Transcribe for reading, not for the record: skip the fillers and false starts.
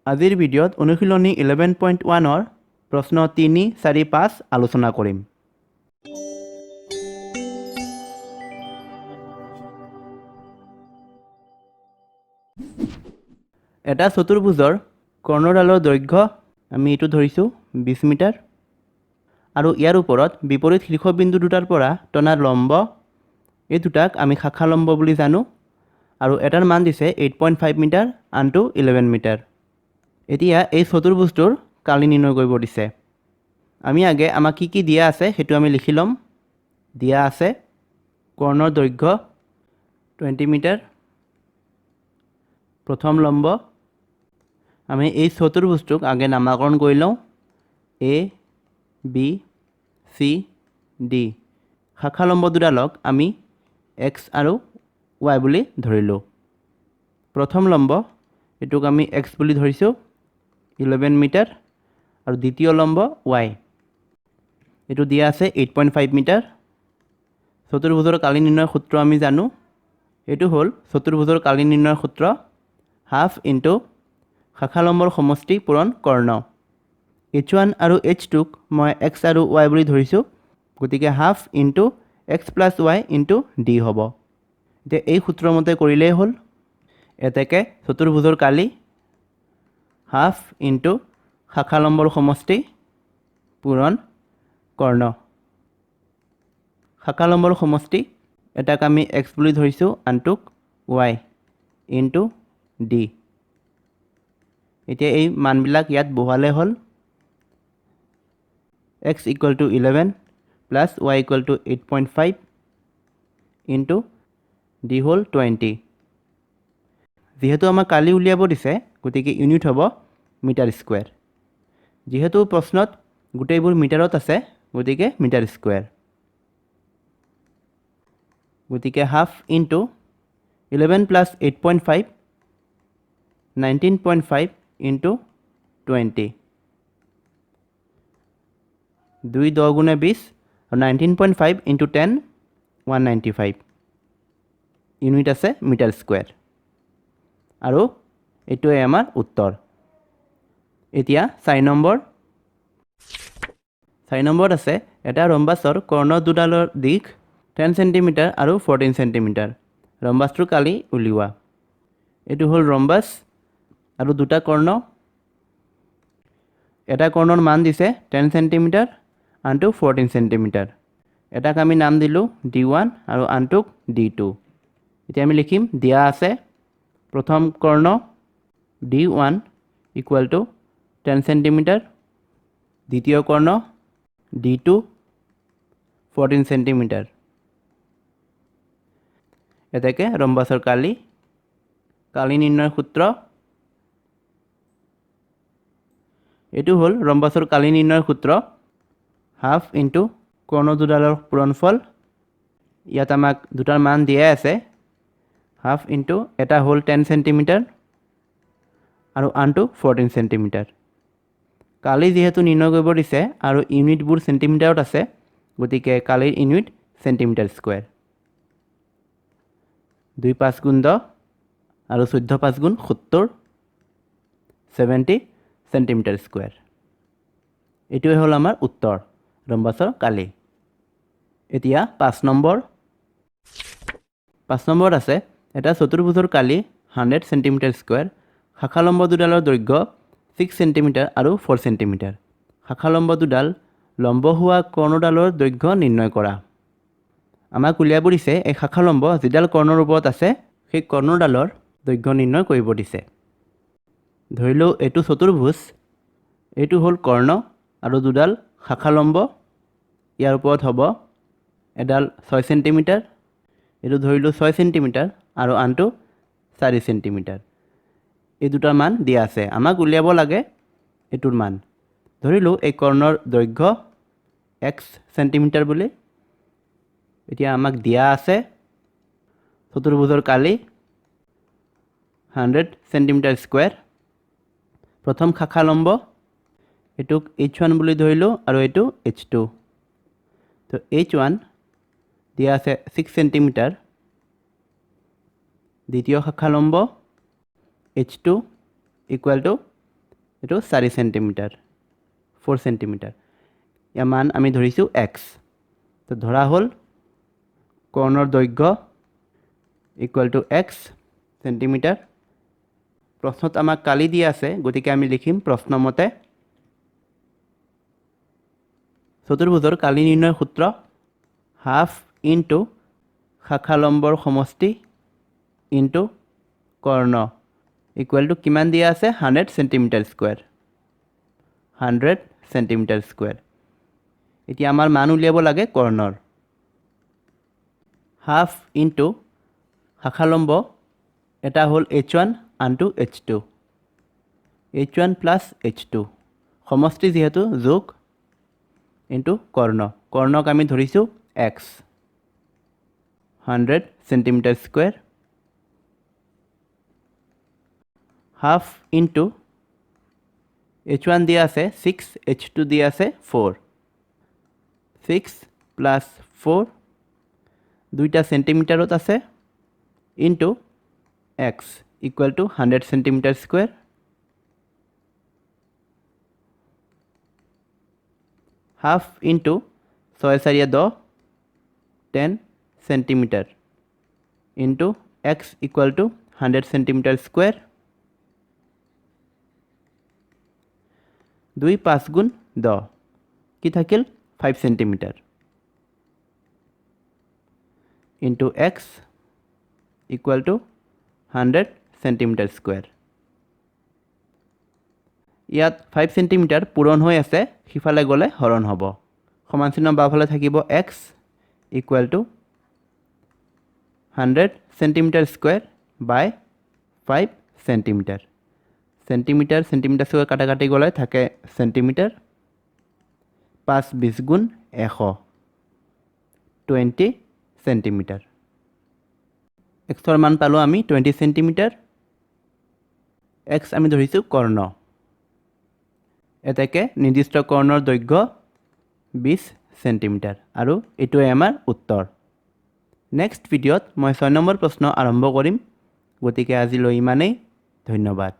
আজিৰ ভিডিঅ'ত অনুশীলনী 11.1 প্ৰশ্ন 3, 4, 5 আলোচনা কৰিম। এটা চতুৰ্ভুজৰ কৰ্ণডালৰ দৈৰ্ঘ্য আমি এইটো ধৰিছোঁ 20 মিটাৰ আৰু ইয়াৰ ওপৰত বিপৰীত শীৰ্ষবিন্দু দুটাৰ পৰা টনা লম্ব এই দুটাক আমি শাখা লম্ব বুলি জানো আৰু এটাৰ মান দিছে 8.5 মিটাৰ আনটো 11 মিটাৰ। এতিয়া এই চতুৰ্ভুজটোৰ কালি নিৰ্ণয় কৰিব দিছে। আমি আগে আমাক কি দিয়া আছে সেইটো আমি লিখি ল'ম। দিয়া আছে কৰ্ণৰ দৈৰ্ঘ্য 20 মিটাৰ, প্ৰথম লম্ব আমি এই চতুৰ্ভুজটোক আগে নামাকৰণ কৰি লওঁ A, B, C, D। শাখা লম্ব দুডালক আমি X আৰু Y বুলি ধৰিলোঁ। প্ৰথম লম্ব এটোক আমি X বুলি ধৰিছোঁ 11 মিটাৰ আৰু দ্বিতীয় লম্ব Y এটো দিয়া আছে 8.5 মিটাৰ। চতুৰ্ভুজৰ কালি নিৰ্ণয়ৰ সূত্ৰ আমি জানো, এটো হ'ল চতুৰ্ভুজৰ কালি নিৰ্ণয়ৰ সূত্ৰ হাফ ইনটু শাখা লম্বৰ সমষ্টি পূৰণ কৰ্ণ। H1 আৰু H2ক মই X আৰু Y বুলি ধৰিছোঁ, গতিকে half into X plus Y into D হ'ব। এতিয়া এই সূত্ৰ মতে কৰিলেই হ'ল। এতেকে চতুৰ্ভুজৰ কালি হাফ ইনটু শাখা লম্বৰ সমষ্টি পূৰণ কৰ্ণ। শাখা লম্বৰ সমষ্টি এটাক আমি X বুলি ধৰিছোঁ, আনটোক Y ইনটু D। এতিয়া এই মানবিলাক ইয়াত বহালে হ'ল। X equal two 11 plus Y equal to 8.5 into D হ'ল 20। যিহেতু আমাক কালি উলিয়াব দিছে গতিকে ইউনিট হ'ব মিটাৰ স্কুৱেৰ। যিহেতু প্ৰশ্নত গোটেইবোৰ মিটাৰত আছে গতিকে মিটাৰ স্কুৱেৰ। গতিকে হাফ ইনটু 11 প্লাছ 8.5 19.5 ইনটু 20। 2 10 গুণে 20 আৰু 19.5 ইনটু 10 195 ইউনিট আছে মিটাৰ স্কুৱেৰ আৰু এইটোৱে আমাৰ উত্তৰ। এতিয়া 4 নম্বৰত আছে এটা ৰম্বাছৰ কৰ্ণ দুডালৰ দিশ 10 সেণ্টিমিটাৰ আৰু 14 সেণ্টিমিটাৰ। ৰম্বাছটোৰ কালি উলিওৱা। এইটো হ'ল ৰম্বাছ আৰু দুটা কৰ্ণ। এটা কৰ্ণৰ মান দিছে 10 সেণ্টিমিটাৰ আনটো 14 সেণ্টিমিটাৰ। এটাক আমি নাম দিলোঁ D1 আৰু আনটোক D2। এতিয়া আমি লিখিম দিয়া আছে প্ৰথম কৰ্ণ D1 ইকুৱেল টু 10 সেণ্টিমিটাৰ, দ্বিতীয় কৰ্ণ D2 14 সেণ্টিমিটাৰ। এতেকে ৰম্বাছৰ কালি নিৰ্ণয়ৰ সূত্ৰ এইটো হ'ল ৰম্বাছৰ কালি নিৰ্ণয়ৰ সূত্ৰ হাফ ইনটু কৰ্ণ দুডালৰ পূৰণফল। ইয়াত আমাক দুটাৰ মান দিয়াই আছে। হাফ ইনটু এটা হ'ল 10 সেণ্টিমিটাৰ আৰু আনটো 14 সেণ্টিমিটাৰ। কালি যিহেতু নিৰ্ণয় কৰিব দিছে আৰু ইউনিটবোৰ চেণ্টিমিটাৰত আছে গতিকে কালিৰ ইউনিট চেণ্টিমিটাৰ স্কুৱেৰ। 2 5 গুণ 10 আৰু 14 5 গুণ 70 70 সেণ্টিমিটাৰ স্কুৱেৰ। এইটোৱে হ'ল আমাৰ উত্তৰ ৰম্বাছৰ কালি। এতিয়া 5 নম্বৰত আছে এটা চতুৰ্ভুজৰ কালি 100 সেণ্টিমিটাৰ স্কুৱেৰ। শাখা লম্ব দুডালৰ দৈৰ্ঘ্য 6 সেণ্টিমিটাৰ আৰু 4 সেণ্টিমিটাৰ। শাখা লম্ব দুডাল লম্ব হোৱা কৰ্ণডালৰ দৈৰ্ঘ্য নিৰ্ণয় কৰা। আমাক উলিয়াব দিছে এই শাখা লম্ব যিডাল কৰ্ণৰ ওপৰত আছে সেই কৰ্ণডালৰ দৈৰ্ঘ্য নিৰ্ণয় কৰিব দিছে। ধৰিলোঁ এইটো চতুৰ্ভুজ, এইটো হ'ল কৰ্ণ আৰু দুডাল শাখা লম্ব। ইয়াৰ ওপৰত হ'ব এডাল 6 সেণ্টিমিটাৰ, এইটো ধৰিলোঁ 6 সেণ্টিমিটাৰ আৰু আনটো 4 সেণ্টিমিটাৰ। এই দুটাৰ মান দিয়া আছে, আমাক উলিয়াব লাগে এইটোৰ মান। ধৰিলোঁ এই কৰ্ণৰ দৈৰ্ঘ্য X সেণ্টিমিটাৰ বুলি। এতিয়া আমাক দিয়া আছে চতুৰ্ভুজৰ কালি 100 সেণ্টিমিটাৰ স্কুৱেৰ। প্ৰথম শাখা লম্ব এটোক H1 বুলি ধৰিলোঁ আৰু এইটো H2। তো H1 দিয়া আছে 6 সেণ্টিমিটাৰ। দ্বিতীয় শাখা লম্ব H2 ইকুৱেল টু এইটো 4 সেন্টিমিটাৰ 4 সেন্টিমিটাৰ ইয়াৰ মান আমি ধৰিছোঁ x তো ধৰা হ'ল কৰ্ণৰ দৈৰ্ঘ্য ইকুৱেল টু x সেন্টিমিটাৰ প্ৰশ্নত আমাক কালি দিয়া আছে গতিকে আমি লিখিম প্ৰশ্ন মতে চতুৰ্ভুজৰ কালি নিৰ্ণয় সূত্ৰ হাফ ইনটু শাখালম্বৰ সমষ্টি ইনটু কৰ্ণ ইকুৱেল টু কিমান দিয়া আছে 100 সেন্টিমিটাৰ স্কয়াৰ 100 সেন্টিমিটাৰ স্কয়াৰ এতিয়া আমাৰ মান উলিয়াব লাগে কৰ্ণৰ হাফ ইনটু শাখালম্ব এটা হ'ল h1 আনটো h2 h1 প্লাস h2 সমষ্টি যেহেতু যোগ ইনটু কৰ্ণ কৰ্ণক আমি ধৰিছোঁ x 100 centimetre square half into h1 দিয়া আছে 6 h2 দিয়া আছে 4 6 প্লাস 4 দুইটা সেন্টিমিটাৰত আছে into x equal to 100 centimetre square half into 6 4 10 10 centimetre into x equal to 100 centimetre square 2 5 গুণ 10 কি থাকিল 5 centimetre into x equal to 100 centimetre square ইয়াত 5 সেন্টিমিটাৰ পূৰণ হৈ আছে সিফালে গলে হৰণ হ'ব সমান চিহ্ন বাওফালে থাকিব x equal to 100 centimetre square by 5 centimetre centimetre centimetre square কাটাকাটি গলে থাকে সেন্টিমিটাৰ 5 20 গুণ 100 20 সেন্টিমিটাৰ x ৰ মান পালো আমি 20 সেন্টিমিটাৰ x আমি ধৰিছো কৰ্ণ এটাকে নিৰ্দিষ্ট কৰ্ণৰ দৈৰ্ঘ্য 20 সেন্টিমিটাৰ আৰু এটোৱে আমাৰ উত্তৰ নেক্সট ভিডিঅ'ত মই 6 নম্বৰ প্ৰশ্ন আৰম্ভ কৰিম গতিকে আজিলৈ ইমানেই ধন্যবাদ